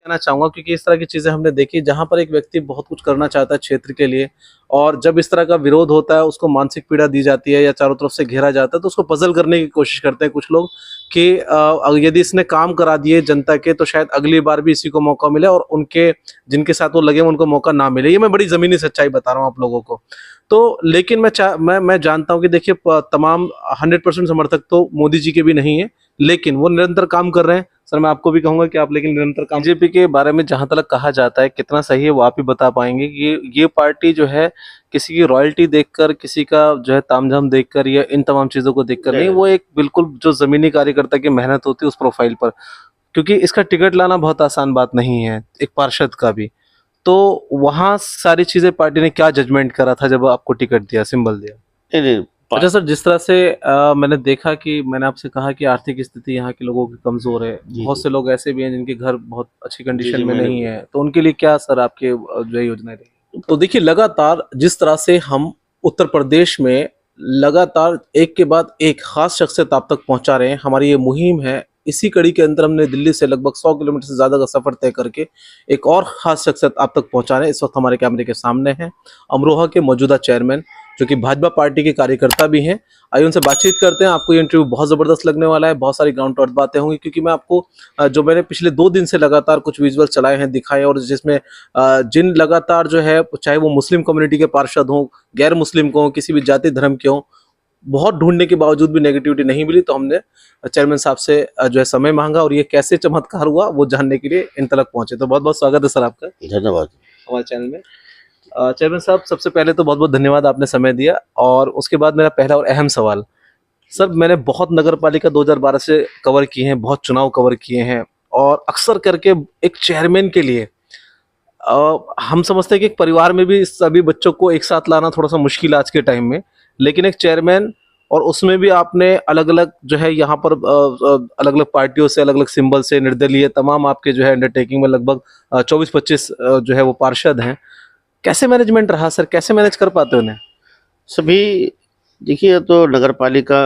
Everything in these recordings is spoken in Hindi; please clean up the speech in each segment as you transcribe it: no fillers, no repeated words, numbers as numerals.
कहना चाहूँगा क्योंकि इस तरह की चीज़ें हमने देखी जहाँ पर एक व्यक्ति बहुत कुछ करना चाहता है क्षेत्र के लिए और जब इस तरह का विरोध होता है उसको मानसिक पीड़ा दी जाती है या चारों तरफ से घेरा जाता है तो उसको पजल करने की कोशिश करते हैं कुछ लोग कि यदि इसने काम करा दिए जनता के तो शायद अगली बार भी इसी को मौका मिले और उनके जिनके साथ वो लगे उनको मौका ना मिले। ये मैं बड़ी ज़मीनी सच्चाई बता रहा हूँ आप लोगों को। तो लेकिन मैं जानता हूँ कि देखिए तमाम 100% समर्थक तो मोदी जी के भी नहीं है, लेकिन वो निरंतर काम कर रहे हैं। सर मैं आपको भी कहूंगा कि आप लेकिन निरंतर काम बीजेपी के बारे में जहां तक कहा जाता है कितना सही है वो आप ही बता पाएंगे कि ये पार्टी जो है किसी की रॉयल्टी देखकर किसी का जो है तामझाम देखकर या इन तमाम चीजों को देखकर नहीं, वो एक बिल्कुल जो जमीनी कार्यकर्ता की मेहनत होती है उस प्रोफाइल पर, क्योंकि इसका टिकट लाना बहुत आसान बात नहीं है एक पार्षद का भी। तो वहां सारी चीजें पार्टी ने क्या जजमेंट करा था जब आपको टिकट दिया, सिंबल दिया? नहीं नहीं अच्छा सर, जिस तरह से मैंने देखा कि मैंने आपसे कहा कि आर्थिक स्थिति यहाँ के लोगों की कमजोर है, जी बहुत जी से लोग ऐसे भी हैं जिनके घर बहुत अच्छी जी कंडीशन जी में मैंने नहीं है, तो उनके लिए क्या सर आपके जो है योजनाएं रही? तो देखिए लगातार जिस तरह से हम उत्तर प्रदेश में लगातार एक के बाद एक खास शख्सियत आप तक पहुंचा रहे हैं, हमारी ये मुहिम है। इसी कड़ी के अंदर हमने दिल्ली से लगभग 100 किलोमीटर से ज्यादा का सफर तय करके एक और खास शख्सियत आप तक पहुंचा रहे हैं। इस वक्त हमारे कैमरे के सामने हैं अमरोहा के मौजूदा चेयरमैन जो कि भाजपा पार्टी के कार्यकर्ता भी हैं। आइए उनसे बातचीत करते हैं। आपको ये इंटरव्यू बहुत ज़बरदस्त लगने वाला है, बहुत सारी ग्राउंड टॉट बातें होंगी क्योंकि मैं आपको जो मैंने पिछले 2 दिन से लगातार कुछ विजुअल चलाए हैं, दिखाए, और जिसमें जिन लगातार जो है चाहे वो मुस्लिम कम्युनिटी के पार्षद हों, गैर मुस्लिम को हों, किसी भी जाति धर्म के हों, बहुत ढूंढने के बावजूद भी नेगेटिविटी नहीं मिली, तो हमने चेयरमैन साहब से जो है समय मांगा और ये कैसे चमत्कार हुआ वो जानने के लिए इन तक पहुंचे। तो बहुत बहुत स्वागत है सर आपका धन्यवाद। हमारे चैनल में। चेयरमैन साहब, सबसे पहले तो बहुत बहुत धन्यवाद आपने समय दिया, और उसके बाद मेरा पहला और अहम सवाल, सर मैंने बहुत नगर पालिका 2012 से कवर किए हैं, बहुत चुनाव कवर किए हैं, और अक्सर करके एक चेयरमैन के लिए हम समझते हैं कि एक परिवार में भी सभी बच्चों को एक साथ लाना थोड़ा सा मुश्किल है आज के टाइम में, लेकिन एक चेयरमैन, और उसमें भी आपने अलग अलग जो है यहाँ पर अलग अलग पार्टियों से, अलग अलग सिंबल से, निर्दलीय तमाम आपके जो है अंडरटेकिंग में लगभग 24-25 जो है वो पार्षद हैं। कैसे मैनेजमेंट रहा सर, कैसे मैनेज कर पाते हो उन्हें? सभी देखिए, तो नगर पालिका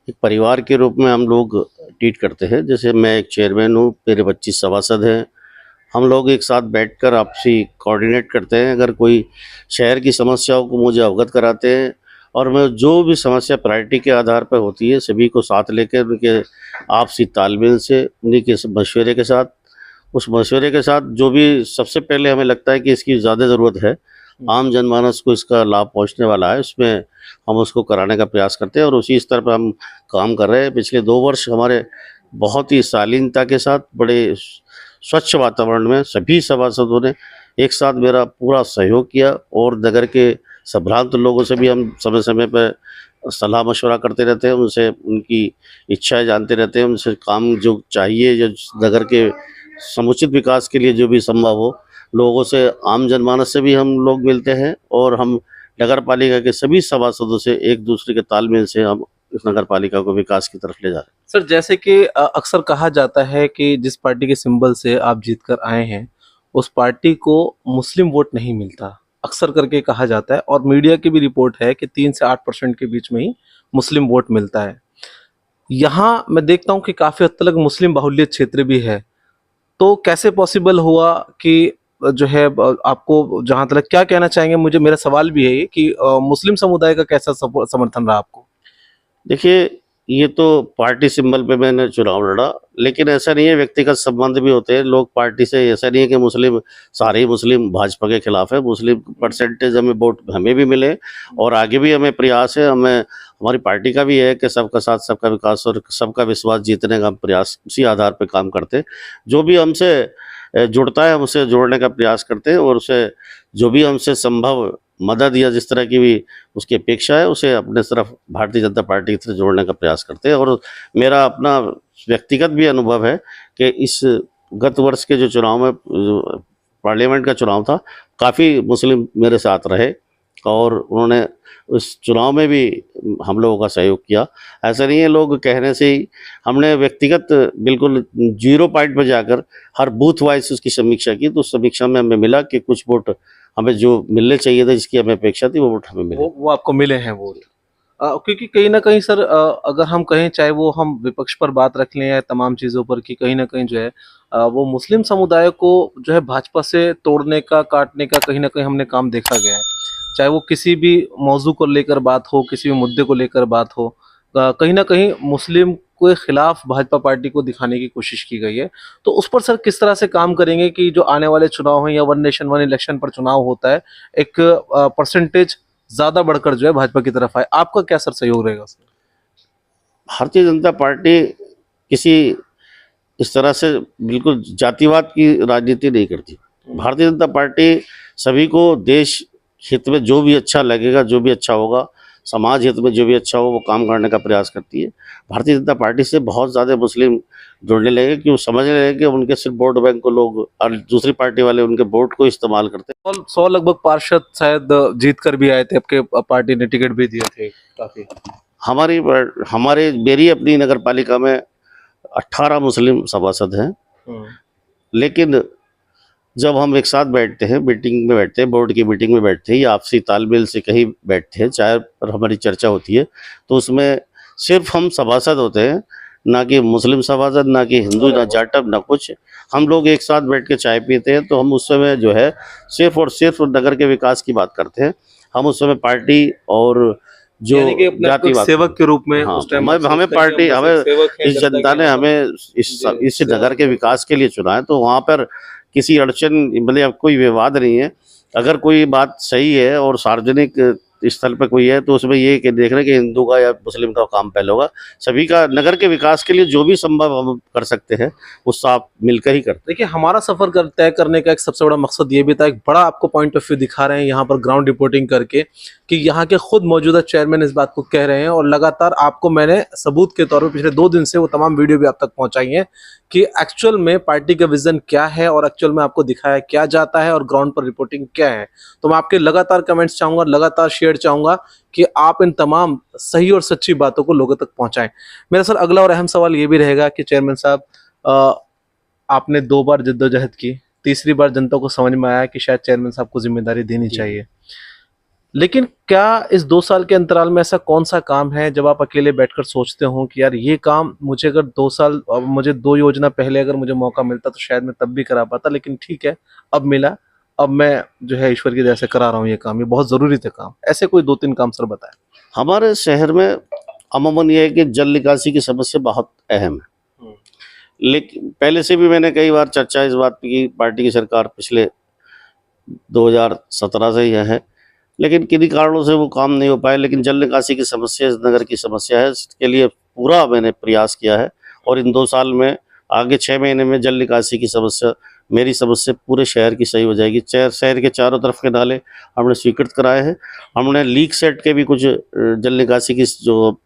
एक परिवार के रूप में हम लोग ट्रीट करते हैं। जैसे मैं एक चेयरमैन हूँ, मेरे 25 सभासद हैं। हम लोग एक साथ बैठकर आपसी कोऑर्डिनेट करते हैं। अगर कोई शहर की समस्याओं को मुझे अवगत कराते हैं, और मैं जो भी समस्या प्रायोरिटी के आधार पर होती है सभी को साथ लेकर उनके आपसी तालमेल से, उन्हीं के मशवरे के साथ, उस मशवरे के साथ जो भी सबसे पहले हमें लगता है कि इसकी ज़्यादा ज़रूरत है, आम जनमानस को इसका लाभ पहुंचने वाला है, उसमें हम उसको कराने का प्रयास करते हैं और उसी स्तर पर हम काम कर रहे हैं। पिछले 2 वर्ष हमारे बहुत ही शालीनता के साथ, बड़े स्वच्छ वातावरण में सभी सभासदों ने एक साथ मेरा पूरा सहयोग किया, और नगर के संभ्रांत लोगों से भी हम समय समय पर सलाह मशवरा करते रहते हैं, उनसे उनकी इच्छाएं जानते रहते हैं, उनसे काम जो चाहिए, जो नगर के समुचित विकास के लिए जो भी संभव हो, लोगों से, आम जनमानस से भी हम लोग मिलते हैं, और हम नगर पालिका के सभी सभासदों से एक दूसरे के तालमेल से हम इस नगर पालिका को विकास की तरफ ले जा रहे हैं। सर जैसे कि अक्सर कहा जाता है कि जिस पार्टी के सिंबल से आप जीत कर आए हैं उस पार्टी को मुस्लिम वोट नहीं मिलता, अक्सर करके कहा जाता है, और मीडिया की भी रिपोर्ट है कि 3 से 8% के बीच में ही मुस्लिम वोट मिलता है। यहाँ मैं देखता हूँ कि काफी हद तक मुस्लिम बाहुल्य क्षेत्र भी है, तो कैसे पॉसिबल हुआ कि जो है आपको, जहां तक क्या कहना चाहेंगे, मुझे मेरा सवाल भी है ये कि मुस्लिम समुदाय का कैसा समर्थन रहा आपको? देखिए, ये तो पार्टी सिंबल पे मैंने चुनाव लड़ा, लेकिन ऐसा नहीं है, व्यक्तिगत संबंध भी होते हैं लोग पार्टी से। ऐसा नहीं है कि मुस्लिम, सारे ही मुस्लिम भाजपा के खिलाफ है। मुस्लिम परसेंटेज हमें वोट हमें भी मिले, और आगे भी हमें प्रयास है, हमें हमारी पार्टी का भी है कि सबका साथ सबका विकास और सबका विश्वास जीतने का हम प्रयास उसी आधार पर काम करते हैं। जो भी हमसे जुड़ता है हम उसे जोड़ने का प्रयास करते हैं, और उसे जो भी हमसे संभव मदद या जिस तरह की भी उसकी अपेक्षा है उसे अपने तरफ भारतीय जनता पार्टी की तरफ जोड़ने का प्रयास करते हैं। और मेरा अपना व्यक्तिगत भी अनुभव है कि इस गत वर्ष के जो चुनाव में, पार्लियामेंट का चुनाव था, काफ़ी मुस्लिम मेरे साथ रहे, और उन्होंने उस चुनाव में भी हम लोगों का सहयोग किया। ऐसा नहीं है लोग कहने से ही, हमने व्यक्तिगत बिल्कुल जीरो पॉइंट पर जाकर हर बूथ वाइज उसकी समीक्षा की, तो उस समीक्षा में हमें मिला कि कुछ वोट हमें जो मिलने चाहिए थे, जिसकी हमें अपेक्षा थी, वो वोट हमें मिले। वो आपको मिले हैं वोट? क्योंकि कहीं ना कहीं सर, अगर हम कहें, चाहे वो हम विपक्ष पर बात रख लें या तमाम चीज़ों पर, कि कहीं ना कहीं जो है वो मुस्लिम समुदाय को जो है भाजपा से तोड़ने का, काटने का कहीं ना कहीं हमने काम देखा गया है। चाहे वो किसी भी मौजू को लेकर बात हो, किसी भी मुद्दे को लेकर बात हो, कहीं ना कहीं मुस्लिम के खिलाफ भाजपा पार्टी को दिखाने की कोशिश की गई है। तो उस पर सर किस तरह से काम करेंगे कि जो आने वाले चुनाव हैं या वन नेशन वन इलेक्शन पर चुनाव होता है, एक परसेंटेज ज्यादा बढ़कर जो है भाजपा की तरफ आए? आपका क्या सर सहयोग रहेगा सर? भारतीय जनता पार्टी किसी इस तरह से बिल्कुल जातिवाद की राजनीति नहीं करती। भारतीय जनता पार्टी सभी को देश हित में जो भी अच्छा लगेगा, जो भी अच्छा होगा, समाज हित में जो भी अच्छा हो वो काम करने का प्रयास करती है। भारतीय जनता पार्टी से बहुत ज़्यादा मुस्लिम जुड़ने लगे कि वो समझने लगे कि उनके सिर्फ वोट बैंक को लोग और दूसरी पार्टी वाले उनके वोट को इस्तेमाल करते हैं। 100 लगभग पार्षद शायद जीत कर भी आए थे, आपके पार्टी ने टिकट भी दिए थे काफी। मेरी अपनी नगर पालिका में 18 मुस्लिम सभासद हैं, लेकिन जब हम एक साथ बैठते हैं, मीटिंग में बैठते हैं, बोर्ड की मीटिंग में बैठते हैं या आपसी तालमेल से कहीं बैठते हैं, चाय पर हमारी चर्चा होती है, तो उसमें सिर्फ हम सभासद होते हैं, ना कि मुस्लिम सभासद, ना कि हिंदू, ना जाटव, ना कुछ। हम लोग एक साथ बैठ के चाय पीते हैं, तो हम उस समय जो है सिर्फ और सिर्फ नगर के विकास की बात करते हैं। हम उस समय पार्टी और जो जातिवाद सेवक के रूप में, हाँ, उस टाइम हमें पार्टी, हमें इस जनता ने हमें इस नगर के विकास के लिए चुना है, तो वहाँ पर किसी अड़चन मतलब कोई विवाद नहीं है। अगर कोई बात सही है और सार्वजनिक स्थल पर कोई है तो उसमें ये कि देख रहे हैं कि हिंदू का या मुस्लिम का काम पहले होगा। सभी का नगर के विकास के लिए जो भी संभव हम कर सकते हैं वो सब मिलकर ही करते हैं। देखिए, हमारा सफर तय करने का एक सबसे बड़ा मकसद ये भी था, एक बड़ा आपको पॉइंट ऑफ व्यू दिखा रहे हैं यहाँ पर ग्राउंड रिपोर्टिंग करके, कि यहाँ के खुद मौजूदा चेयरमैन इस बात को कह रहे हैं और लगातार आपको मैंने सबूत के तौर पर पिछले 2 दिन से वो तमाम वीडियो भी आप तक पहुंचाई हैं कि एक्चुअल में पार्टी का विजन क्या है और एक्चुअल में आपको दिखाया क्या जाता है और ग्राउंड पर रिपोर्टिंग क्या है। तो मैं आपके लगातार कमेंट्स चाहूंगा, लगातार शेयर चाहूंगा कि आप इन तमाम सही और सच्ची बातों को लोगों तक पहुंचाएं। मेरा सर अगला और अहम सवाल ये भी रहेगा कि चेयरमैन साहब, आपने 2 बार जद्दोजहद की, तीसरी बार जनता को समझ में आया कि शायद चेयरमैन साहब को जिम्मेदारी देनी चाहिए, लेकिन क्या इस 2 साल के अंतराल में ऐसा कौन सा काम है जब आप अकेले बैठकर सोचते हो कि यार ये काम मुझे अगर 2 साल, मुझे 2 योजना पहले अगर मुझे मौका मिलता तो शायद मैं तब भी करा पाता, लेकिन ठीक है अब मिला, अब मैं जो है ईश्वर की दया से करा रहा हूँ ये काम, ये बहुत जरूरी थे काम। ऐसे कोई 2-3 काम सर बताएं। हमारे शहर में अमूमन ये है कि जल निकासी की समस्या बहुत अहम है, लेकिन पहले से भी मैंने कई बार चर्चा इस बात की, पार्टी की सरकार पिछले 2017 से यह है, लेकिन किन्हीं कारणों से वो काम नहीं हो पाए। लेकिन जल निकासी की समस्या इस नगर की समस्या है, इसके लिए पूरा मैंने प्रयास किया है और इन 2 साल में आगे 6 महीने में जल निकासी की समस्या, मेरी समस्या पूरे शहर की सही हो जाएगी। शहर के चारों तरफ के नाले हमने स्वीकृत कराए हैं, हमने लीक सेट के भी कुछ जल निकासी की जो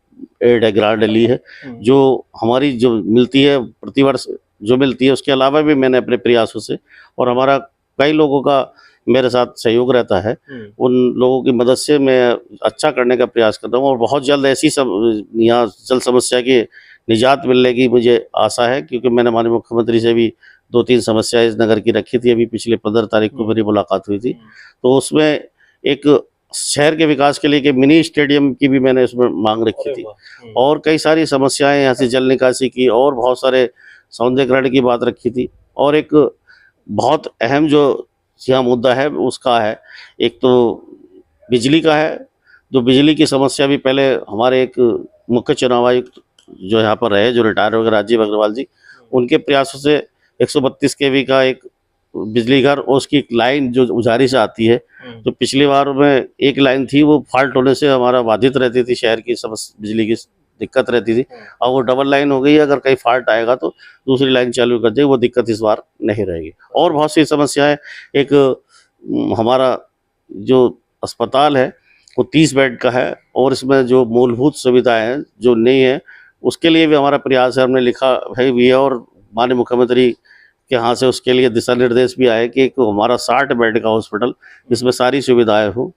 एड है, ग्रांट ली है, जो हमारी जो मिलती है प्रतिवर्ष जो मिलती है, उसके अलावा भी मैंने अपने प्रयासों से, और हमारा कई लोगों का मेरे साथ सहयोग रहता है, उन लोगों की मदद से मैं अच्छा करने का प्रयास कर रहा हूँ और बहुत जल्द ऐसी यहाँ जल समस्या की निजात मिलने की मुझे आशा है, क्योंकि मैंने माननीय मुख्यमंत्री से भी 2-3 समस्याएं इस नगर की रखी थी। अभी पिछले 15 तारीख को मेरी मुलाकात हुई थी, तो उसमें एक शहर के विकास के लिए कि मिनी स्टेडियम की भी मैंने उसमें मांग रखी थी, और कई सारी समस्याएं यहाँ से जल निकासी की और बहुत सारे सौंदर्यीकरण की बात रखी थी। और एक बहुत अहम जो यहाँ मुद्दा है उसका है, एक तो बिजली का है, जो बिजली की समस्या भी पहले हमारे एक मुख्य चुनाव आयुक्त जो यहाँ पर रहे, जो रिटायर हो गए, राजीव अग्रवाल जी, उनके प्रयासों से 132 केवी का एक बिजली घर और उसकी एक लाइन जो उजारी से आती है, तो पिछली बार में एक लाइन थी वो फॉल्ट होने से हमारा बाधित रहती थी, शहर की समस्या बिजली की दिक्कत रहती थी। अब वो डबल लाइन हो गई है, अगर कहीं फॉल्ट आएगा तो दूसरी लाइन चालू कर देगी, वो दिक्कत इस बार नहीं रहेगी। और बहुत सी समस्याएं, एक हमारा जो अस्पताल है वो 30 बेड का है और इसमें जो मूलभूत सुविधाएं हैं जो नहीं है, उसके लिए भी हमारा प्रयास है, हमने लिखा है भी है और माननीय मुख्यमंत्री के यहाँ से उसके लिए दिशा निर्देश भी आए कि हमारा 60 बेड का हॉस्पिटल, इसमें सारी सुविधाएं हो,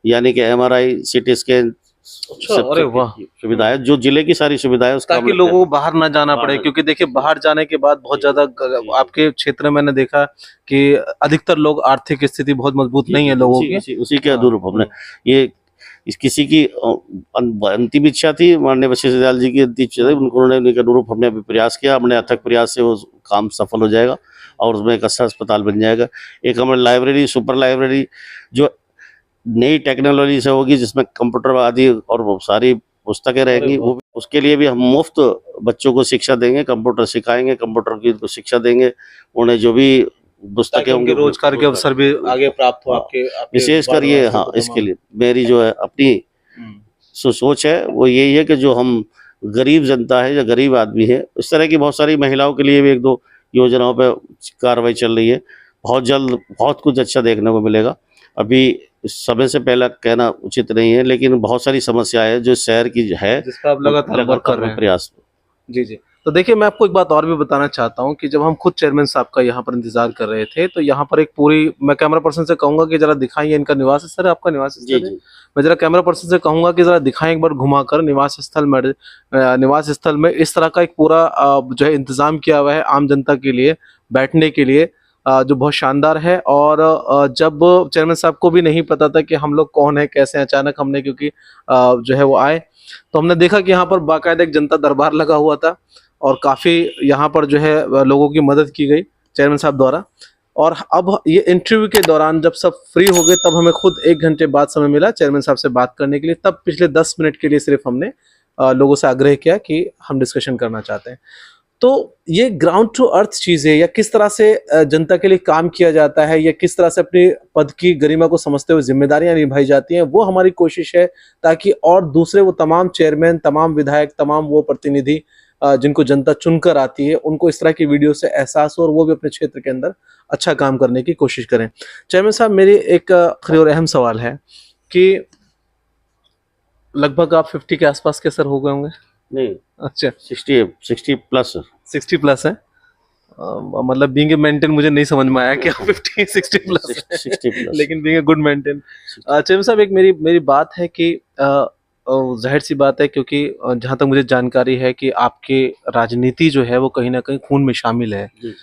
यानी कि MRI, CT स्कैन, अरे वाह, सुविधाएं, जो जिले की सारी सुविधाएं, ताकि लोगों को बाहर ना जाना पड़े, क्योंकि देखिए बाहर जाने के बाद बहुत ज्यादा आपके क्षेत्र में मैंने देखा कि अधिकतर लोग आर्थिक स्थिति बहुत मजबूत नहीं है लोगों की, उसी के अनुरूप हमने इस किसी की अंतिम इच्छा थी, माननीय वशिष्ठ दयाल जी की अंतिम इच्छा थी, उन्होंने उनके अनुरूप हमने अभी प्रयास किया, हमने अथक प्रयास से वो काम सफल हो जाएगा और उसमें एक अच्छा अस्पताल बन जाएगा। एक हमारी लाइब्रेरी, सुपर लाइब्रेरी जो नई टेक्नोलॉजी से होगी, जिसमें कंप्यूटर आदि और वो सारी पुस्तकें रहेंगी, वो उसके लिए भी हम मुफ्त बच्चों को शिक्षा देंगे, कंप्यूटर सिखाएंगे, कंप्यूटर की उनको शिक्षा देंगे, उन्हें जो भी पुस्तकें होंगी रोजगार के अवसर भी आगे प्राप्त हो आपके विशेषकर ये, हाँ, इसके लिए मेरी जो है अपनी सोच है वो यही है कि जो हम गरीब जनता है या गरीब आदमी है, इस तरह की बहुत सारी महिलाओं के लिए भी एक दो योजनाओं पे कार्रवाई चल रही है। बहुत जल्द बहुत कुछ अच्छा देखने को मिलेगा। अभी समय से पहले कहना उचित नहीं है, लेकिन बहुत सारी समस्याएं हैं जो शहर की है, जिस पर आप लगातार वर्क कर रहे हैं। प्रयास। जी जी। तो देखिए, मैं आपको एक बात और भी बताना चाहता हूं कि जब हम खुद चेयरमैन साहब का यहाँ पर इंतजार कर रहे थे, तो यहाँ पर एक पूरी, मैं कैमरा पर्सन से कहूंगा कि जरा दिखाइए इनका निवास स्थल है, आपका निवास स्थल है। मैं जरा कैमरा पर्सन से कहूंगा कि जरा दिखाएं एक बार घुमाकर निवास स्थल में इस तरह का एक पूरा जो है इंतजाम किया हुआ है आम जनता के लिए बैठने के लिए, जो बहुत शानदार है। और जब चेयरमैन साहब को भी नहीं पता था कि हम लोग कौन है कैसे हैं, अचानक हमने क्योंकि जो है वो आए, तो हमने देखा कि यहाँ पर बाकायदा एक जनता दरबार लगा हुआ था और काफ़ी यहाँ पर जो है लोगों की मदद की गई चेयरमैन साहब द्वारा। और अब ये इंटरव्यू के दौरान जब सब फ्री हो गए, तब हमें खुद 1 घंटे बाद समय मिला चेयरमैन साहब से बात करने के लिए। तब पिछले 10 मिनट के लिए सिर्फ हमने लोगों से आग्रह किया कि हम डिस्कशन करना चाहते हैं। तो ये ग्राउंड टू अर्थ चीज़ है, या किस तरह से जनता के लिए काम किया जाता है, या किस तरह से अपने पद की गरिमा को समझते हुए जिम्मेदारियां निभाई जाती हैं, वो हमारी कोशिश है, ताकि और दूसरे वो तमाम चेयरमैन, तमाम विधायक, तमाम वो प्रतिनिधि जिनको जनता चुनकर आती है, उनको इस तरह की वीडियो से एहसास हो और वो भी अपने क्षेत्र के अंदर अच्छा काम करने की कोशिश करें। चेयरमैन साहब, मेरी एक आखिरी और अहम सवाल है कि लगभग आप 50 के आसपास के सर हो गए होंगे? नहीं, अच्छा, 60 प्लस। 60 प्लस है। मतलब बीइंग ए मेंटेन मुझे नहीं समझ में आया कि आप 50 60 प्लस 60 प्लस, लेकिन being a good maintain. Chairman साहब, एक मेरी बात है कि जाहिर सी बात है, क्योंकि जहाँ तक मुझे जानकारी है कि आपके राजनीति जो है वो कहीं ना कहीं खून में शामिल है। जी।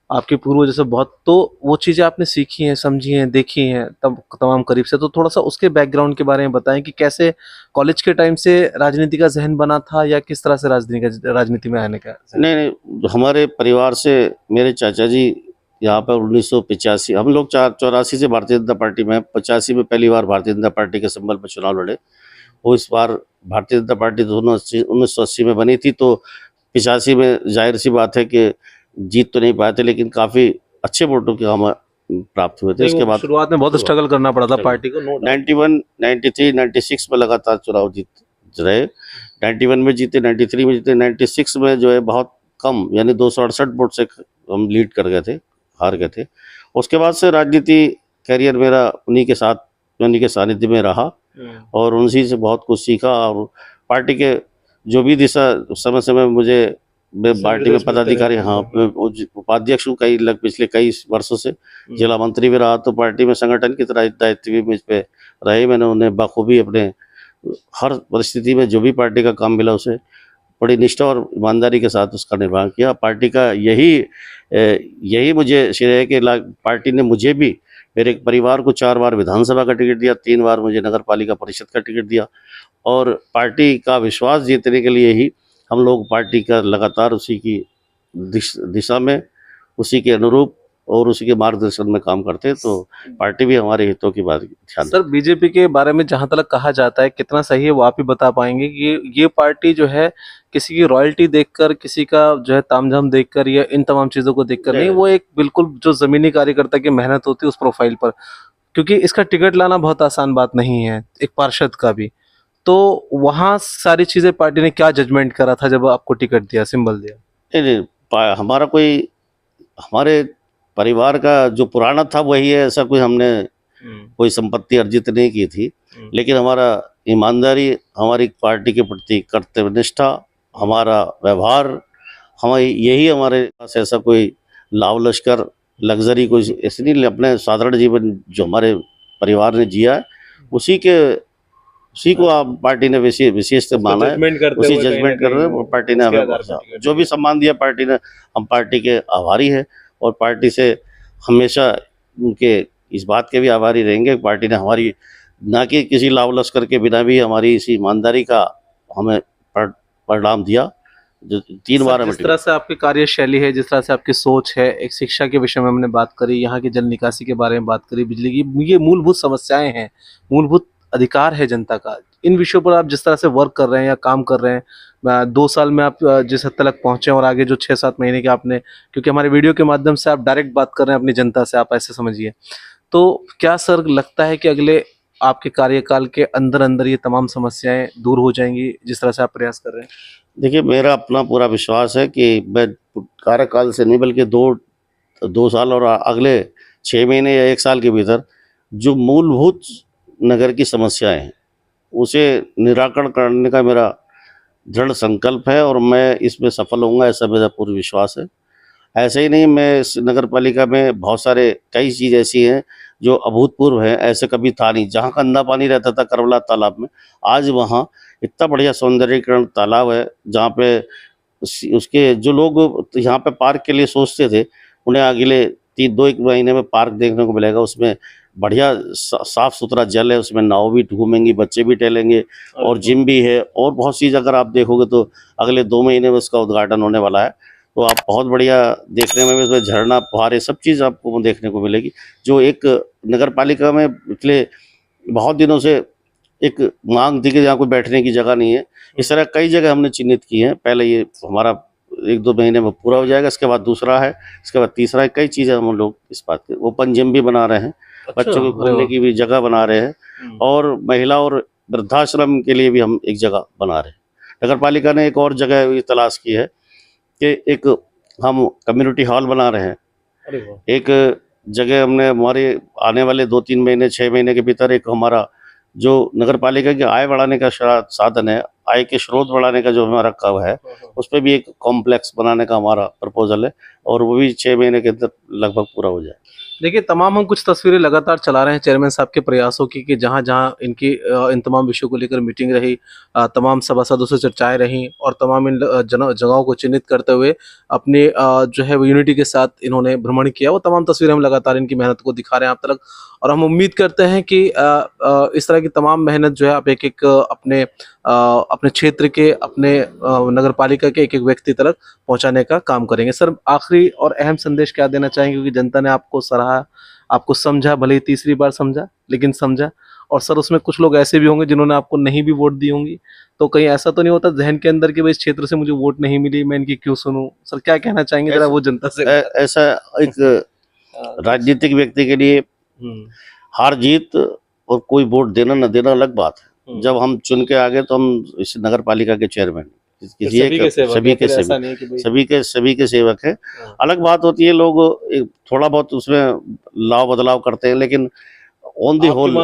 आपके पूर्व जैसे बहुत, तो वो चीज़ें आपने सीखी हैं, समझी हैं, देखी हैं तब तमाम करीब से, तो थोड़ा सा उसके बैकग्राउंड के बारे में बताएं कि कैसे कॉलेज के टाइम से राजनीति का जहन बना था, या किस तरह से राजनीति में आने का? नहीं, हमारे परिवार से मेरे चाचा जी यहाँ पर 1985, हम लोग 84 से भारतीय जनता पार्टी में, 85 में पहली बार भारतीय जनता पार्टी के सिंबल पर चुनाव लड़े। वो इस बार भारतीय जनता पार्टी 1980 में बनी थी, तो 85 में जाहिर सी बात है कि जीत तो नहीं पाए थे, लेकिन काफ़ी अच्छे वोटों के हम प्राप्त हुए थे। इसके बाद शुरुआत में बहुत स्ट्रगल करना पड़ा था पार्टी को। 91, 93, 96 में लगातार चुनाव जीत रहे। 91 में जीते, 93 में जीते, 96 में जो है बहुत कम, यानी 268 वोट से हम लीड कर गए थे, हार गए थे। उसके बाद से राजनीति कैरियर मेरा उन्हीं के सानिध्य में रहा और उनसी से बहुत कुछ सीखा। और पार्टी के जो भी दिशा समय समय मुझे, मैं पार्टी में पदाधिकारी, हाँ, उपाध्यक्ष हूँ पिछले कई वर्षों से, जिला मंत्री भी रहा, तो पार्टी में संगठन की तरह दायित्व भी मुझ पे रहे। मैंने उन्हें बखूबी अपने हर परिस्थिति में जो भी पार्टी का काम मिला उसे बड़ी निष्ठा और ईमानदारी के साथ उसका निर्वहन किया। पार्टी का यही मुझे श्रेय है कि पार्टी ने मुझे भी, मेरे परिवार को 4 बार विधानसभा का टिकट दिया, 3 बार मुझे नगर पालिका परिषद का टिकट दिया, और पार्टी का विश्वास जीतने के लिए ही हम लोग पार्टी का लगातार उसी की दिशा में, उसी के अनुरूप और उसी के मार्गदर्शन में काम करते हैं। तो पार्टी भी हमारे हितों की बात ध्यान। सर, बीजेपी के बारे में जहां तक कहा जाता है, कितना सही है वो आप ही बता पाएंगे कि ये पार्टी जो है किसी की रॉयल्टी देखकर, किसी का जो है तामझाम देखकर, या इन तमाम चीजों को देखकर नहीं, वो एक बिल्कुल जो जमीनी कार्यकर्ता की मेहनत होती है उस प्रोफाइल पर, क्योंकि इसका टिकट लाना बहुत आसान बात नहीं है, एक पार्षद का भी। तो वहाँ सारी चीजें पार्टी ने क्या जजमेंट करा था जब आपको टिकट दिया, सिंबल दिया? नहीं, हमारा कोई, हमारे परिवार का जो पुराना था वही है, ऐसा कोई हमने कोई संपत्ति अर्जित नहीं की थी, लेकिन हमारा ईमानदारी, हमारी पार्टी के प्रति कर्तव्य निष्ठा, हमारा व्यवहार, यही हमारे पास ऐसा कोई लाव लश्कर लग्जरी कोई ऐसी नहीं, अपने साधारण जीवन जो हमारे परिवार ने जिया है उसी को आप पार्टी ने विशेष माना है, उसी जजमेंट कर रहे हैं। पार्टी ने हमें जो भी सम्मान दिया, पार्टी ने, हम पार्टी के आभारी हैं और पार्टी से हमेशा उनके इस बात के भी आभारी रहेंगे। पार्टी ने हमारी ना कि किसी लाव लश्कर के बिना भी हमारी इसी ईमानदारी का हमें परिणाम दिया। जो 3 बार हमें जिस तरह से आपकी कार्यशैली है, जिस तरह से आपकी सोच है, एक शिक्षा के विषय में हमने बात करी, यहाँ की जल निकासी के बारे में बात करी, बिजली की, ये मूलभूत समस्याएं हैं, मूलभूत अधिकार है जनता का। इन विषयों पर आप जिस तरह से वर्क कर रहे हैं या काम कर रहे हैं, 2 साल में आप जिस हद तक पहुंचे और आगे जो 6-7 महीने के आपने, क्योंकि हमारे वीडियो के माध्यम से आप डायरेक्ट बात कर रहे हैं अपनी जनता से, आप ऐसे समझिए, तो क्या सर लगता है कि अगले आपके कार्यकाल के अंदर अंदर ये तमाम समस्याएं दूर हो जाएंगी जिस तरह से आप प्रयास कर रहे हैं? देखिए, मेरा अपना पूरा विश्वास है कि मैं कार्यकाल से नहीं बल्कि 2 साल और अगले 6 महीने या 1 साल के भीतर जो मूलभूत नगर की समस्याएं हैं उसे निराकरण करने का मेरा दृढ़ संकल्प है और मैं इसमें सफल होऊंगा, ऐसा मेरा पूरा विश्वास है। ऐसे ही नहीं, मैं इस नगर पालिका में बहुत सारे कई चीज़ ऐसी हैं जो अभूतपूर्व हैं, ऐसे कभी था नहीं। जहाँ गंदा पानी रहता था करबला तालाब में, आज वहाँ इतना बढ़िया सौंदर्यीकरण तालाब है जहाँ पे उसके जो लोग यहाँ पे पार्क के लिए सोचते थे उन्हें अगले 2-1 महीने में पार्क देखने को मिलेगा। उसमें बढ़िया साफ सुथरा जल है, उसमें नाव भी घूमेंगी, बच्चे भी टहलेंगे और जिम भी है और बहुत चीज़ अगर आप देखोगे तो अगले 2 महीने में उसका उद्घाटन होने वाला है। तो आप बहुत बढ़िया देखने में उसमें झरना, फुहारे सब चीज़ आपको देखने को मिलेगी, जो एक नगर पालिका में पिछले बहुत दिनों से एक मांग थी कि जहाँ कोई बैठने की जगह नहीं है। इस तरह कई जगह हमने चिन्हित की हैं। पहले ये हमारा 1-2 महीने में पूरा हो जाएगा, इसके बाद दूसरा है, इसके बाद तीसरा है। कई चीज़ें हम लोग इस बात के ओपन जिम भी बना रहे हैं, बच्चों को घूमने की भी जगह बना रहे हैं और महिला और वृद्धाश्रम के लिए भी हम एक जगह बना रहे हैं। नगर पालिका ने एक और जगह भी तलाश की है कि एक हम कम्युनिटी हॉल बना रहे हैं। एक जगह हमने हमारे आने वाले 2-3 महीने 6 महीने के भीतर एक हमारा जो नगर पालिका की आय बढ़ाने का साधन है, आय के स्रोत बढ़ाने का जो हमारा कव है, उस पर भी एक कॉम्प्लेक्स बनाने का हमारा प्रपोजल है और वो भी 6 महीने के अंदर लगभग पूरा हो जाए। देखिए, तमाम हम कुछ तस्वीरें लगातार चला रहे हैं चेयरमैन साहब के प्रयासों की, कि जहाँ जहाँ इनकी इन तमाम विषयों को लेकर मीटिंग रही, तमाम सभासदों से चर्चाएं रहीं और तमाम इन जगहों को चिन्हित करते हुए अपनी जो है वो यूनिटी के साथ इन्होंने भ्रमण किया। वो तमाम तस्वीरें हम लगातार इनकी मेहनत को दिखा रहे हैं आप तक और हम उम्मीद करते हैं कि इस तरह की तमाम मेहनत जो है आप एक अपने क्षेत्र के, अपने नगर पालिका के एक व्यक्ति तक पहुंचाने का काम करेंगे। सर, आखिरी और अहम संदेश क्या देना चाहेंगे, क्योंकि जनता ने आपको सराहा, आपको समझा, भले ही तीसरी बार समझा लेकिन समझा, और सर उसमें कुछ लोग ऐसे भी होंगे जिन्होंने आपको नहीं भी वोट दी होंगी, तो कहीं ऐसा तो नहीं होता जहन के अंदर कि भाई इस क्षेत्र से मुझे वोट नहीं मिली, मैं इनकी क्यों सुनूं? सर क्या कहना चाहेंगे जरा वो जनता से? ऐसा एक राजनीतिक व्यक्ति के लिए हार जीत और कोई वोट देना न देना अलग बात है। जब हम चुन के आ गए तो हम इस नगर पालिका के चेयरमैन, सभी के सेवक है। अलग बात होती है लोग थोड़ा बहुत उसमें लाव बदलाव करते हैं, लेकिन ऑन दी होल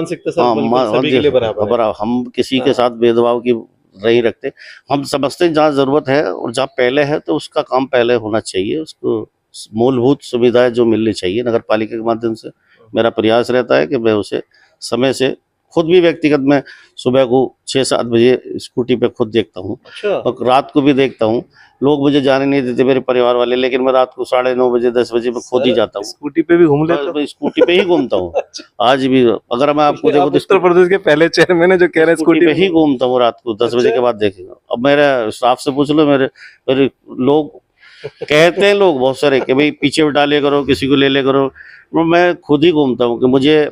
हम किसी के साथ भेदभाव की नहीं रखते। हम समझते हैं जहाँ जरूरत है और जहाँ पहले है तो उसका काम पहले होना चाहिए, उसको मूलभूत सुविधाएं जो मिलनी चाहिए नगर पालिका के माध्यम से। मेरा प्रयास रहता है कि मैं उसे समय से खुद भी व्यक्तिगत मैं सुबह को 6-7 बजे स्कूटी पे खुद देखता हूँ और रात को भी देखता हूँ। लोग मुझे जाने नहीं देते मेरे परिवार वाले, लेकिन मैं रात को 9:30 बजे 10 बजे मैं खुद ही जाता हूँ। स्कूटी पे भी घूम लेते हो? स्कूटी पे ही घूमता हूँ आज भी। अगर मैं आपको देखो तो उत्तर प्रदेश के पहले चेयरमैन है जो कह रहे हैं स्कूटी पे ही घूमता हूँ रात को 10 बजे के बाद देखेगा। अब मेरे स्टाफ से पूछ लो, मेरे लोग कहते हैं लोग बहुत सारे कि भाई पीछे बिठा ले करो, किसी को ले करो, मैं खुद ही घूमता हूँ कि मुझे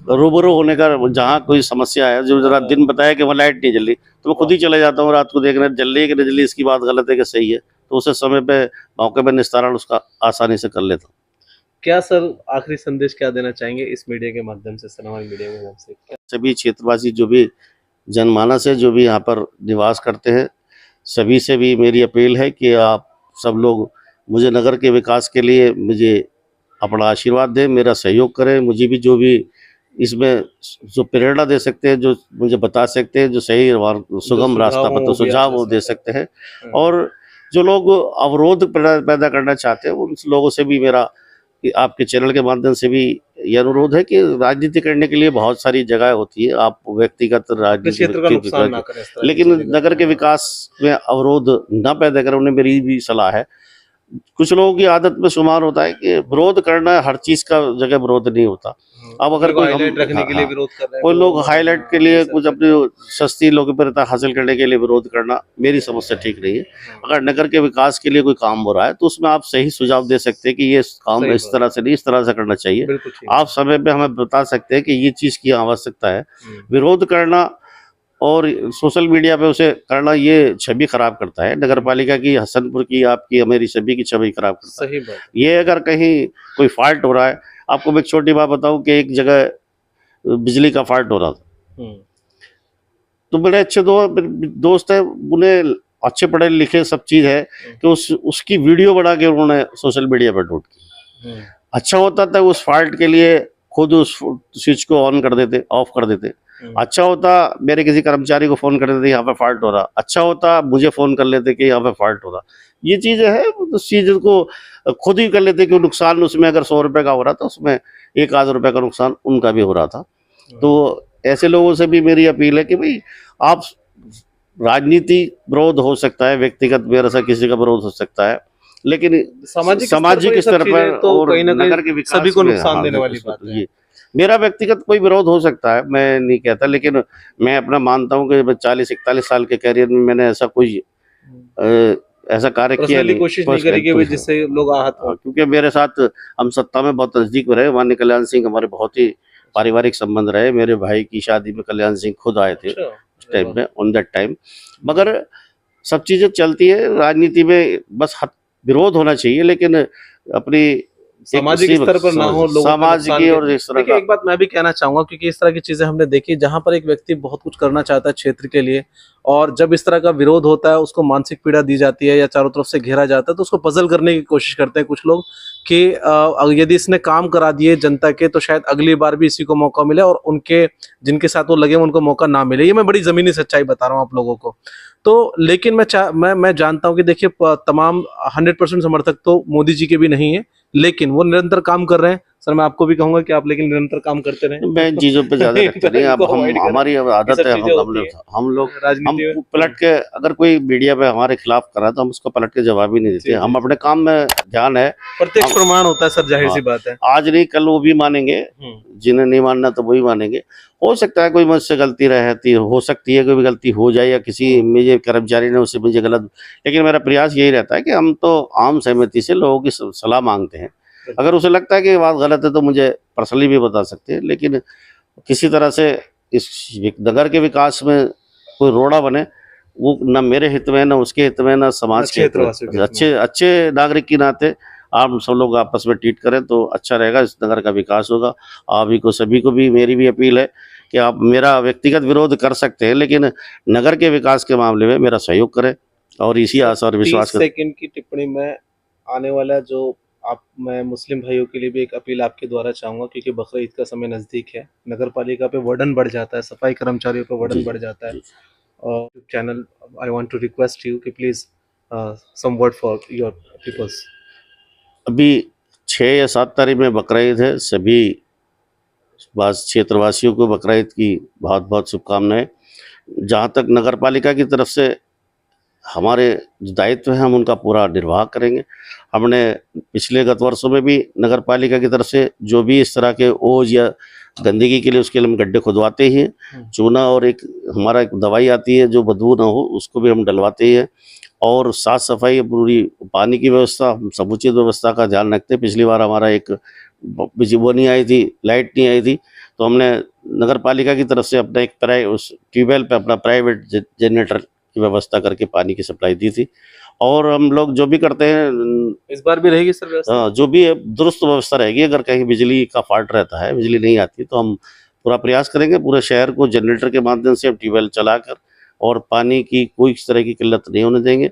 रूबरू होने का, जहाँ कोई समस्या है, जो जरा दिन बताया कि वहाँ लाइट नहीं जल रही तो मैं खुद ही चले जाता हूँ रात को देखने जल रही है कि नहीं जल रही, इसकी बात गलत है कि सही है, तो उसे समय पे मौके पे निस्तारण उसका आसानी से कर लेता हूँ। क्या सर आखिरी संदेश क्या देना चाहेंगे इस मीडिया के माध्यम से, समाज मीडिया के माध्यम से? सभी क्षेत्रवासी जो भी जनमानस है, जो भी यहाँ पर निवास करते हैं, सभी से भी मेरी अपील है कि आप सब लोग मुझे नगर के विकास के लिए मुझे अपना आशीर्वाद दें, मेरा सहयोग करें। मुझे भी जो भी इसमें जो प्रेरणा दे सकते हैं, जो मुझे बता सकते हैं, जो सही सुगम रास्ता पर तो सुझाव वो दे सकते हैं। और जो लोग अवरोध पैदा करना चाहते हैं उन लोगों से भी मेरा आपके चैनल के माध्यम से भी ये अनुरोध है कि राजनीति करने के लिए बहुत सारी जगह होती है, आप व्यक्तिगत राजनीति लेकिन नगर के विकास में अवरोध न पैदा करें, उन्हें मेरी भी सलाह है। कुछ लोगों की आदत में शुमार होता है कि विरोध करना, हर चीज का जगह विरोध नहीं होता। अब अगर कोई हाईलाइट रखने के लिए हाँ, विरोध कर रहे हैं, कोई लोग हाईलाइट के लिए ऐसा कुछ कर रहे अपनी सस्ती लोकप्रियता हासिल करने के लिए विरोध करना मेरी समझ से ठीक नहीं है। हैं। अगर नगर के विकास के लिए कोई काम हो रहा है तो उसमें आप सही सुझाव दे सकते हैं कि ये काम सही इस बात। तरह से नहीं, इस तरह से करना चाहिए। बिल्कुल ठीक। आप समय पे हमें बता सकते हैं कि ये चीज की आवश्यकता है। हम्म, विरोध करना और सोशल मीडिया पे उसे करना, ये छवि खराब करता है नगर पालिका की, हसनपुर की, आपकी, मेरी सभी की छवि खराब करता है। सही बात। ये अगर कहीं कोई फॉल्ट हो रहा है, आपको मैं एक छोटी बात बताऊं कि एक जगह बिजली का फॉल्ट हो रहा था, हम्म, तो मेरे अच्छे दोस्त है, उन्हें अच्छे पढ़े लिखे सब चीज़ है कि उसकी वीडियो बना के उन्होंने सोशल मीडिया पर अपलोड की। हम्म, अच्छा होता था उस फॉल्ट के लिए खुद उस स्विच को ऑन कर देते, ऑफ कर देते। अच्छा होता मेरे किसी कर्मचारी को फ़ोन कर देते यहाँ पे फॉल्ट हो रहा, अच्छा होता मुझे फ़ोन कर लेते कि यहाँ पे फॉल्ट हो रहा। ये चीज़ें है, उस चीज़ को खुद ही कर लेते कि नुकसान उसमें अगर 100 रुपये का हो रहा था, उसमें 1 आध रुपये का नुकसान उनका भी हो रहा था। तो ऐसे लोगों से भी मेरी अपील है कि भाई आप, राजनीति विरोध हो सकता है, व्यक्तिगत मेरे से किसी का विरोध हो सकता है, लेकिन सामाजिक स्तर पर तो और कहीं ना नगर के कहीं विकास सभी को में, नुकसान हाँ, देने वाली बात है। ये मेरा व्यक्तिगत कोई विरोध हो सकता है, मैं नहीं कहता, लेकिन मैं अपना मानता हूँ कि 40-41 साल के कैरियर में मैंने ऐसा कोई ऐसा कार्य किया पर्सनली नहीं, कोशिश नहीं करी कि भाई जिससे लोग आहत हो। क्योंकि मेरे साथ हम सत्ता में बहुत नजदीक में रहे, माननीय कल्याण सिंह हमारे बहुत ही पारिवारिक संबंध रहे। मेरे भाई की शादी में कल्याण सिंह खुद आए थे अच्छा, उस टाइम में, ऑन दैट टाइम। मगर सब चीजें चलती है राजनीति में, बस विरोध होना चाहिए, लेकिन अपनी सामाजिक स्तर पर ना हो, लोगों का समाज नुकसान की के। और इस तरह देखिए का। एक बात मैं भी कहना चाहूंगा, क्योंकि इस तरह की चीजें हमने देखी जहां पर एक व्यक्ति बहुत कुछ करना चाहता है क्षेत्र के लिए, और जब इस तरह का विरोध होता है उसको मानसिक पीड़ा दी जाती है या चारों तरफ से घेरा जाता है, तो उसको पजल करने की कोशिश करते हैं कुछ लोग कि यदि इसने काम करा दिए जनता के तो शायद अगली बार भी इसी को मौका मिले और उनके जिनके साथ वो लगे उनको मौका ना मिले। ये मैं बड़ी जमीनी सच्चाई बता रहा हूँ आप लोगों को। तो लेकिन मैं जानता हूँ कि देखिए तमाम 100% समर्थक तो मोदी जी के भी नहीं है, लेकिन वो निरंतर काम कर रहे हैं। सर मैं आपको भी कहूंगा कि आप लेकिन निरंतर काम करते रहें। मैं इन चीजों पे ज्यादा रखते नहीं। अब हम, हमारी अब आदत है, हम लोग पलट के, अगर कोई मीडिया पे हमारे खिलाफ कर रहा है तो हम उसको पलट के जवाब ही नहीं देते। हम अपने काम में ध्यान है, प्रत्यक्ष प्रमाण होता है सर, जाहिर सी बात है। आज नहीं कल वो भी मानेंगे, जिन्हें नहीं मानना तो वही मानेंगे। हो सकता है कोई मुझसे गलती रहती हो सकती है, कोई भी गलती हो जाए या किसी मेरे कर्मचारी ने उससे मुझे गलत, लेकिन मेरा प्रयास यही रहता है कि हम तो आम सहमति से लोगों की सलाह मांगते हैं। अगर उसे लगता है कि ये बात गलत है तो मुझे पर्सनली भी बता सकते हैं, लेकिन किसी तरह से इस नगर के विकास में कोई रोड़ा बने, वो न मेरे हित में, न उसके हित में, न समाज के हित में। अच्छे नागरिक के नाते आप सब लोग आपस में ट्रीट करें तो अच्छा रहेगा, इस नगर का विकास होगा। आप ही को, सभी को भी मेरी भी अपील है कि आप मेरा व्यक्तिगत विरोध कर सकते हैं, लेकिन नगर के विकास के मामले में मेरा सहयोग करें, और इसी आशा और विश्वास 30 सेकंड की टिप्पणी में आने वाला जो आप, मैं मुस्लिम भाइयों के लिए भी एक अपील आपके द्वारा चाहूंगा, क्योंकि बकरा ईद का समय नजदीक है, नगर पालिका पे वर्डन बढ़ जाता है, सफाई कर्मचारियों पे वर्डन बढ़ जाता है, और channel I want to request you कि please some word for your peoples. अभी 6 या 7 तारीख में बकरा ईद है। सभी क्षेत्रवासियों को बकरा ईद की बहुत बहुत शुभकामनाएं। जहाँ तक नगर पालिका की तरफ से हमारे जो दायित्व हैं हम उनका पूरा निर्वाह करेंगे। हमने पिछले गत वर्षों में भी नगर पालिका की तरफ से जो भी इस तरह के ओज या गंदगी के लिए, उसके लिए हम गड्ढे खुदवाते ही हैं। चूना और एक हमारा एक दवाई आती है जो बदबू ना हो, उसको भी हम डलवाते ही हैं, और साफ़ सफाई, पूरी पानी की व्यवस्था, हम समुचित व्यवस्था का ध्यान रखते हैं। पिछली बार हमारा एक वो नहीं आई थी, लाइट नहीं आई थी, तो हमने नगर पालिका की तरफ से अपना एक उस ट्यूबवेल पे अपना प्राइवेट जनरेटर की व्यवस्था करके पानी की सप्लाई दी थी। और हम लोग जो भी करते हैं, इस बार भी रहेगी सर व्यवस्था? जो भी है दुरुस्त व्यवस्था रहेगी। अगर कहीं बिजली का फॉल्ट रहता है, बिजली नहीं आती, तो हम पूरा प्रयास करेंगे पूरे शहर को जनरेटर के माध्यम से हम ट्यूबवेल चलाकर, और पानी की कोई इस तरह की किल्लत नहीं होने देंगे।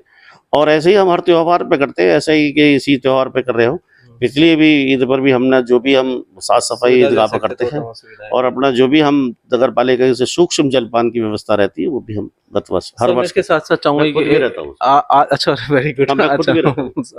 और ऐसे ही हम हर त्यौहार पे करते हैं, ऐसा ही कि इसी त्यौहार पे कर रहे हो। पिछली भी ईद पर भी हमने जो भी हम साफ सफाई ईदगाह पर करते हैं, और अपना जो भी हम नगर पालिका से सूक्ष्म जलपान की व्यवस्था रहती है वो भी हम गत वर्ष हर वर्ष के साथ साथ चाहूंगा कि रहता हूँ। अच्छा, वेरी गुड। अच्छा,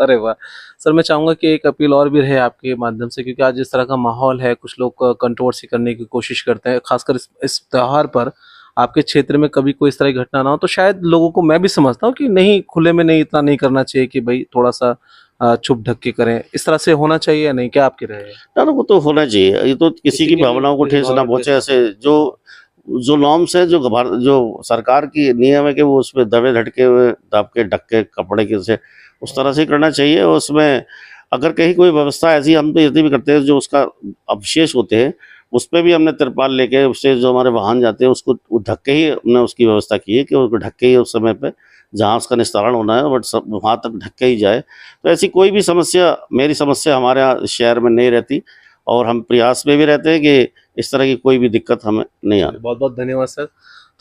अरे वाह सर, मैं चाहूंगा कि एक अपील और भी रहे आपके माध्यम से, क्योंकि आज इस तरह का माहौल है, कुछ लोग कंट्रोवर्सी करने की कोशिश करते हैं, खासकर इस त्योहार पर आपके क्षेत्र में कभी कोई इस तरह की घटना ना हो, तो शायद लोगों को, मैं भी समझता हूँ कि नहीं, खुले में नहीं, इतना नहीं करना चाहिए कि भाई थोड़ा सा छुप ढक के करें, इस तरह से होना चाहिए या नहीं, क्या आपकी राय है? ना ना, वो तो होना चाहिए, ये तो किसी की भी भावनाओं को किसी ठेस ना भावना को पहुंचे। ठेस ना ऐसे जो जो नॉर्म्स है, जो सरकार की नियम है कि वो उसमें दबे धड़के हुए दाब के ढक के कपड़े के से उस तरह से ही करना चाहिए। और उसमें अगर कहीं कोई व्यवस्था ऐसी, हम तो इतनी भी करते हैं, जो उसका अवशेष होते हैं उस पे भी हमने तिरपाल लेके, उससे जो हमारे वाहन जाते हैं उसको वो ढक के ही हमने उसकी व्यवस्था की है कि उसको ढक के ही उस समय पे जहाँ उसका निस्तारण होना है बट सब वहाँ तक ढक के ही जाए। तो ऐसी कोई भी समस्या, मेरी समस्या हमारे यहाँ शहर में नहीं रहती, और हम प्रयास में भी रहते हैं कि इस तरह की कोई भी दिक्कत हमें नहीं आने। बहुत बहुत धन्यवाद सर।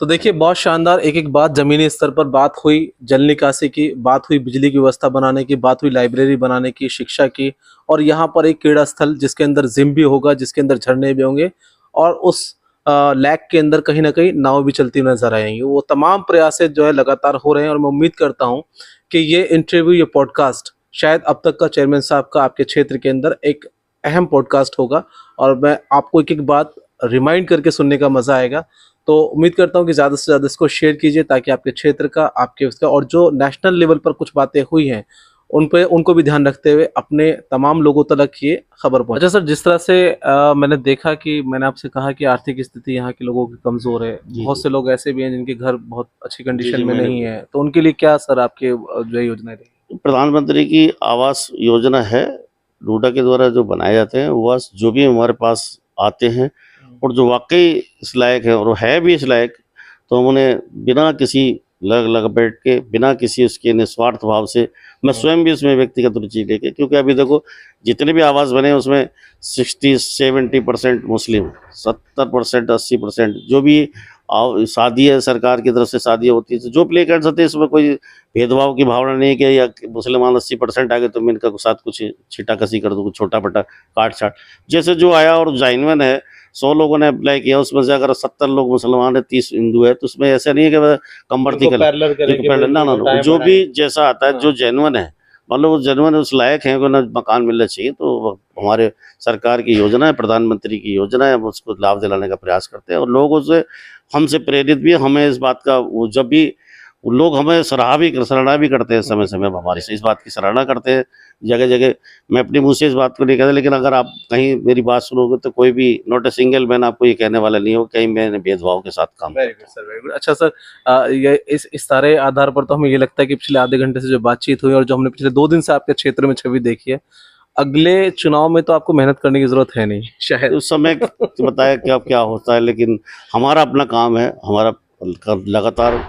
तो देखिए, बहुत शानदार एक एक बात जमीनी स्तर पर बात हुई, जल निकासी की बात हुई, बिजली की व्यवस्था बनाने की बात हुई, लाइब्रेरी बनाने की, शिक्षा की, और यहाँ पर एक क्रीड़ा स्थल जिसके अंदर जिम भी होगा, जिसके अंदर झरने भी होंगे, और उस लैक के अंदर कहीं ना कहीं नाव भी चलती हुई नजर आएंगी। वो तमाम प्रयास जो है लगातार हो रहे हैं, और मैं उम्मीद करता हूँ कि ये इंटरव्यू, ये पॉडकास्ट शायद अब तक का चेयरमैन साहब का आपके क्षेत्र के अंदर एक अहम पॉडकास्ट होगा, और मैं आपको एक एक बात रिमाइंड करके सुनने का मजा आएगा। तो उम्मीद करता हूँ कि ज़्यादा से ज़्यादा इसको शेयर कीजिए, ताकि आपके क्षेत्र का, आपके उसका, और जो नेशनल लेवल पर कुछ बातें हुई हैं उन पे, उनको भी ध्यान रखते हुए अपने तमाम लोगों तक ये खबर पहुंचे। अच्छा सर, जिस तरह से मैंने देखा कि मैंने आपसे कहा कि आर्थिक स्थिति यहाँ के लोगों की कमज़ोर है, जी, बहुत जी। से लोग ऐसे भी हैं जिनके घर बहुत अच्छी कंडीशन जी, में मैंने नहीं है, तो उनके लिए क्या सर आपके जो है योजनाएं रही? प्रधानमंत्री की आवास योजना है, रूडा के द्वारा जो बनाए जाते हैं वो आवास, जो भी हमारे पास आते हैं और जो वाकई इस लायक है और है भी इस लायक, तो हम उन्हें बिना किसी लग लग बैठ के, बिना किसी उसके निस्वार्थ भाव से, मैं स्वयं भी उसमें व्यक्तिगत रुचि लेके, क्योंकि अभी देखो जितने भी आवास बने उसमें 60-70% मुस्लिम, 70% 80% जो भी शादी है, सरकार की तरफ से शादियाँ होती है, तो जो प्ले कार्ड्स होते हैं इसमें कोई भेदभाव की भावना नहीं है कि या मुसलमान 80% आ गए तो मैं इनका साथ कुछ छीटा-कसी कर दूँ, कुछ छोटा-मोटा काट-छाट। जैसे जो आया और जेन्युइन है, 100 लोगों ने अप्लाई किया, उसमें से अगर 70 लोग मुसलमान है, 30 हिंदू है, तो उसमें ऐसा नहीं है कि वह कम-बढ़ती उनको पैरेलल करें कि ना, ना, ना, जो भी जैसा आता है, हाँ। जो जेन्युइन है, मान लो वो जेन्युइन उस लायक है कि उन्हें मकान मिलना चाहिए, तो हमारे सरकार की योजना है, प्रधानमंत्री की योजना है, हम उसको लाभ दिलाने का प्रयास करते हैं। और लोग उससे, हमसे प्रेरित भी, हमें इस बात का, वो जब भी वो लोग हमें सराहना भी करते हैं, समय-समय पर हमारी इस बात की सराहना करते हैं जगह-जगह। मैं अपने मुँह से इस बात को नहीं कहता, लेकिन अगर आप कहीं मेरी बात सुनोगे तो कोई भी नॉट अ सिंगल मैन आपको ये कहने वाला नहीं हो कहीं मैंने भेदभाव के साथ काम very good sir, very good. अच्छा सर, ये इस सारे आधार पर तो हमें ये लगता है कि पिछले आधे घंटे से जो बातचीत हुई और जो हमने पिछले 2 दिन से आपके क्षेत्र में छवि देखी है, अगले चुनाव में तो आपको मेहनत करने की जरूरत है नहीं शायद। उस समय तो बताया क्या क्या होता है, लेकिन हमारा अपना काम है, हमारा लगातार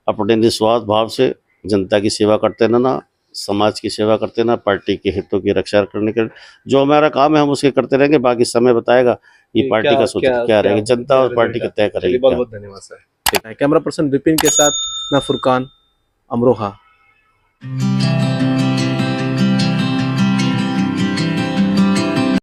अपने निस्वार्थ भाव से जनता की सेवा करते रहना, समाज की सेवा करते रहना, पार्टी के हितों की रक्षा करने के जो हमारा काम है हम उसके करते रहेंगे। बाकी समय बताएगा ये कि पार्टी का सोच क्या रहेगा, जनता और पार्टी का तय करेगी। बहुत बहुत धन्यवाद सर। ठीक है, कैमरा पर्सन विपिन के साथ मैं फुरकान, अमरोहा।